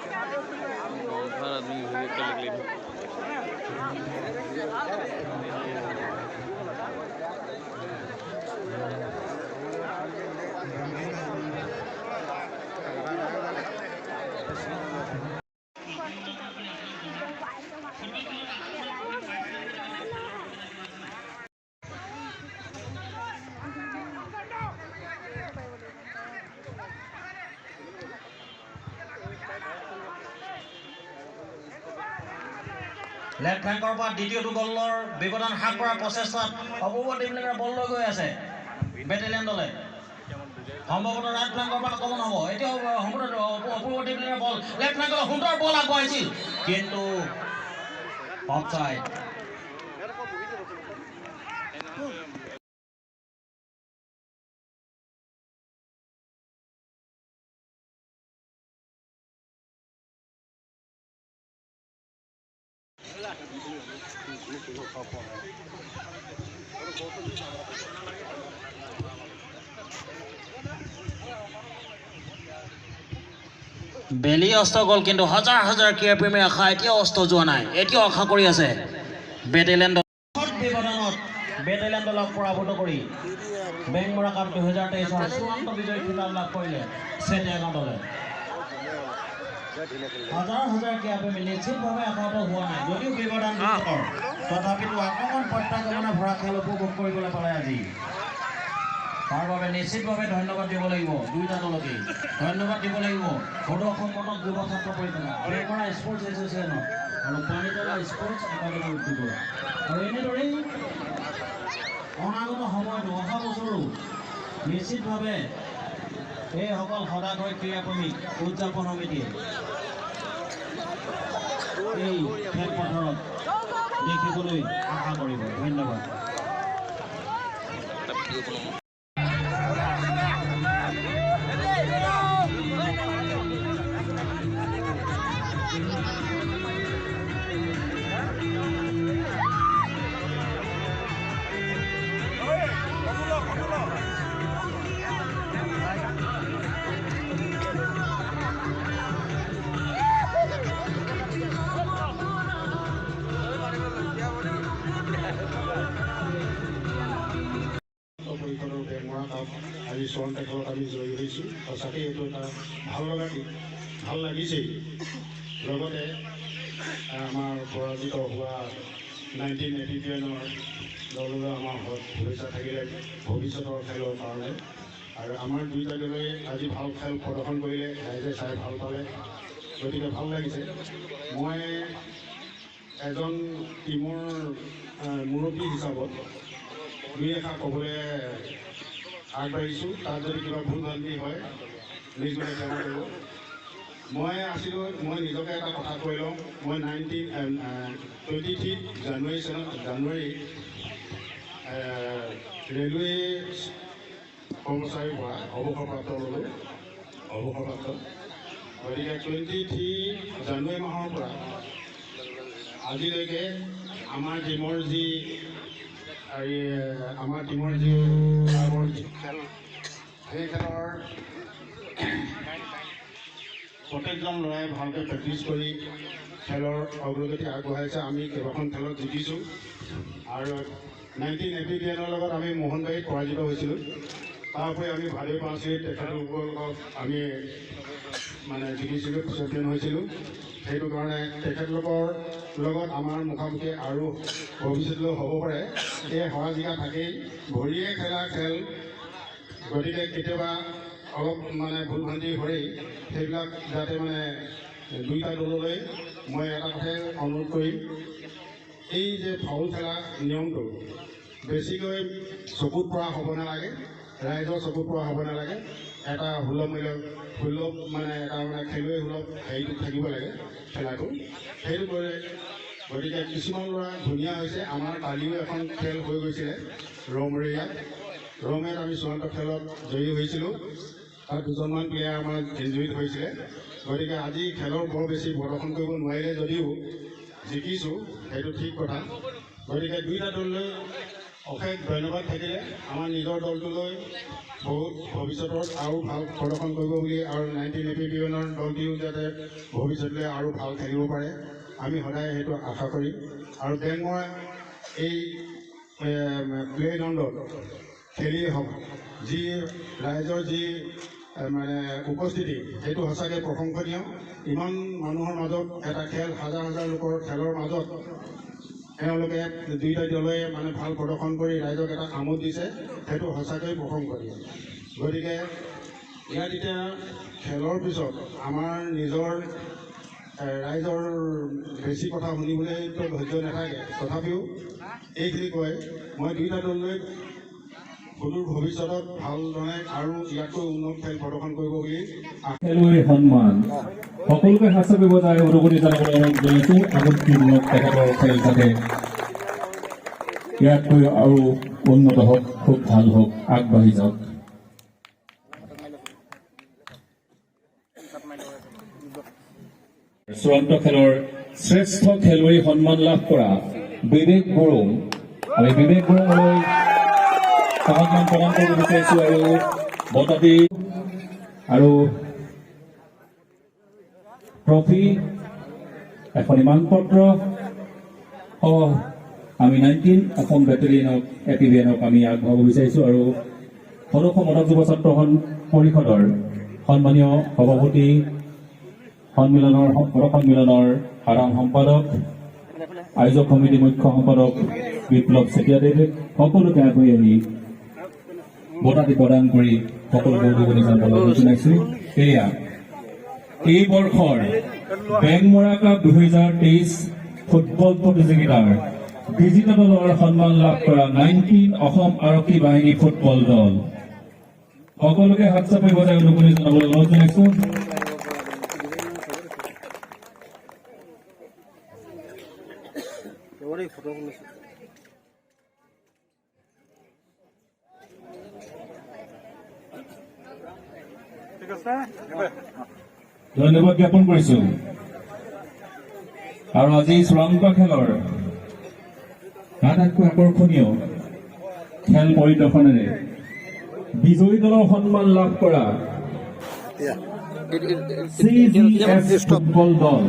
हर आदमी विवेक का लिख लेना লেফট ফ্লেংকৰ পৰা দ্বিতীয়টো গলৰ ব্যৱধান হ্ৰাস কৰাৰ প্ৰচেষ্টাত অপূৰ্ব টিমলেৰে বল লৈ গৈ আছে বেটেলিয়ান দলে সম্ভৱতঃ ৰাইট ফ্লেংকৰ পৰা আক্ৰমণ হ'ব এতিয়া অপূৰ্ব টিমলেৰে বল লেফট ফ্লেংকৰ সুন্দৰ বল আগবঢ়াইছিল কিন্তু অফসাইড বেলি অস্ত গ'ল কিন্তু হাজাৰ হাজাৰ ক্ৰীড়া প্ৰেমীৰ আশা এতিয়াও অস্ত যোৱা নাই এতিয়াও আশা কৰি আছে বেটেলিয়ান ব্যৱধানত বেটেলিয়ান দলক পৰাভূত কৰি বেংমৰা কাপ 2023ৰ চূড়ান্ত বিজয়ী খিতাপ লাভ কৰিলে চেটিয়াগাঁও দলে হাজাৰ হাজাৰ ক্ৰীড়া প্ৰেমী নিশ্চিতভাৱে আশাহত হোৱা নাই যদিও ব্যৱধান তথাপিতো আক্ৰমণ প্ৰত্যাক্ৰমণে ভৰা খেল উপভোগ কৰিবলৈ পালে আজি তাৰ বাবে নিশ্চিতভাৱে ধন্যবাদ দিব লাগিব দুইটা দলকে ধন্যবাদ দিব লাগিব সদৌ যুৱ ছাত্ৰ পৰিষদক বেংমৰা স্পৰ্টছ এছ'চিয়েশ্যনক আৰু পানীতলা স্পৰ্টছ একাডেমী উদ্যোগক আৰু এনেদৰেই অনাগত সময়তো অহা বছৰো নিশ্চিতভাৱে এইসকল সদাগৰ ক্ৰীড়াপ্ৰেমীক উদযাপন সমিতিয়ে এই খেলপথাৰত দেখিবলৈ আশা কৰিব ধন্যবাদ আজি চূড়ান্ত খেলত আমি জয়ী হৈছোঁ সঁচাকৈ এইটো এটা ভাল লাগিছেই লগতে আমাৰ পৰাজিত হোৱা 1989 দললৈ আমাৰ শুভেচ্ছা থাকিলে ভৱিষ্যতৰ খেলৰ কাৰণে আৰু আমাৰ দুইটা দলে আজি ভাল খেল প্ৰদৰ্শন কৰিলে ৰাইজে চাই ভাল পালে গতিকে ভাল লাগিছে মই এজন টিমৰ মুৰব্বী হিচাপত দুই এষাৰ ক'বলৈ আগবাঢ়িছোঁ তাত যদি কিবা ভুল ভ্ৰান্তি হয় নিজকে ক্ষমা কৰিব মই নিজকে এটা কথা কৈ লওঁ মই 23 জানুৱাৰী ৰেলৱে কৰ্মচাৰীৰ পৰা অৱসৰপ্ৰাপ্ত গতিকে 23 জানুৱাৰী মাহৰ পৰা আজিলৈকে আমাৰ টিমৰ যি খেল সেই খেলৰ প্ৰত্যেকজন ল'ৰাই ভালকৈ প্ৰেক্টিছ কৰি খেলৰ অগ্ৰগতি আগবঢ়াইছে আমি কেইবাখন খেলত জিকিছোঁ আৰু 1989 লগত আমি মোহনবাৰীত পৰাজিত হৈছিলোঁ তাৰোপৰি আমি ভালেই পাইছোঁ তেখেতলোকক আমি জিকিছিলোঁ চেম্পিয়ন হৈছিলোঁ সেইটো কাৰণে তেখেতলোকৰ লগত আমাৰ মুখামুখি আৰু ভৱিষ্যতলৈ হ'ব পাৰে এই হৰা জিকা থাকেই ভৰিয়ে খেলা খেল গতিকে কেতিয়াবা অলপ ভুল ভ্ৰান্তি হয়েই সেইবিলাক যাতে দুইটা দললৈ মই এটা কথাই অনুৰোধ কৰিম এই যে ফাউল খেলা নিয়মটো বেছিকৈ চকুত পৰা হ'ব নালাগে ৰাইজৰ চকুত পৰা হ'ব নালাগে এটা সুলভ এটা খেলুৱৈ সুলভ হেৰিটো থাকিব লাগে খেলাটো সেইটো কৰে গতিকে কিছুমান ল'ৰা ধুনীয়া হৈছে আমাৰ কালিও এখন খেল হৈ গৈছিলে ৰৌমৰীয়াত আমি চূড়ান্ত খেলত জয়ী হৈছিলোঁ তাত দুজনমান প্লেয়াৰ আমাৰ ইনজুৰিড হৈছিলে গতিকে আজি খেলৰ বৰ বেছি প্ৰদৰ্শন কৰিব নোৱাৰিলে যদিও জিকিছোঁ সেইটো ঠিক কথা গতিকে দুইটা দললৈ অশেষ ধন্যবাদ থাকিলে আমাৰ নিজৰ দলটোলৈ বহুত ভৱিষ্যতত আৰু ভাল প্ৰদৰ্শন কৰিব বুলি আৰু 19 এপিবিএনৰ দলটিও যাতে ভৱিষ্যতলৈ আৰু ভাল খেলিব পাৰে আমি সদায় সেইটো আশা কৰিম আৰু বেংমৰা এই প্লে গ্ৰাউণ্ডত খেলি যি ৰাইজৰ যি মানে উপস্থিতি সেইটো সঁচাকৈ প্ৰশংসনীয় ইমান মানুহৰ মাজত এটা খেল হাজাৰ হাজাৰ লোকৰ খেলৰ মাজত তেওঁলোকে দুইটা দলে মানে ভাল প্ৰদৰ্শন কৰি ৰাইজক এটা আমোদ দিছে সেইটো সঁচাকৈ প্ৰশংসনীয় গতিকে ইয়াত এতিয়া খেলৰ পিছত আমাৰ নিজৰ ৰাইজৰ বেছি কথা শুনিবলৈতো ধৈৰ্য নাথাকে তথাপিও এইখিনি কয় মই দুইটা দললৈ সুদূৰ ভৱিষ্যতত ভালদৰে আৰু ইয়াতকৈ উন্নত খেল প্ৰদৰ্শন কৰিব বুলি খেলুৱৈৰ সন্মান সকলোকে হাস্য ব্যৱসায় অনুমতি জনাবলৈ অনুৰোধ জনাইছো আগন্তুক দিনত তেখেতৰ খেল যাতে ইয়াতকৈ আৰু উন্নত হওক খুব ভাল হওক আগবাঢ়ি যাওক চূড়ান্ত খেলৰ শ্ৰেষ্ঠ খেলুৱৈ সন্মান লাভ কৰা বিবেক বড়ো আমি বিবেক বড়োলৈ সন্মান প্ৰদান কৰিব বিচাৰিছো আৰু বঁটাটি আৰু ট্ৰফি এখন ইমানপত্ৰ আমি 19 অসম বেটেলিয়নক এপিবিএনক আমি আগবঢ়াব বিচাৰিছো আৰু সদস্য মদক যুৱ ছাত্ৰ পৰিষদৰ সন্মানীয় সভাপতি সন্মিলনৰ সাধাৰণ সম্পাদক আয়োজক সমিতি মুখ্য সম্পাদক বিপ্লৱ চেতিয়াদেৱে সকলোকে আগবাঢ়ি আহি বঁটাটি প্ৰদান কৰি সকলোকে অনুমোদন জনাইছো এয়া এই বৰ্ষৰ বেংমৰা কাপ 2023 ফুটবল প্ৰতিযোগিতাৰ বিজেতা দলৰ সন্মান লাভ কৰা 19 অসম আৰক্ষী বাহিনী ফুটবল দল সকলোকে হাত চাপৰি বজাই অনুমোদন জনাবলৈ অনুৰোধ জনাইছো ধন্যবাদ জ্ঞাপন কৰিছো আৰু আজি চূড়ান্ত খেলৰ আটাইতকৈ আকৰ্ষণীয় খেল পৰিদৰ্শনেৰে বিজয়ী দলৰ সন্মান লাভ কৰা CGF ফুটবল দল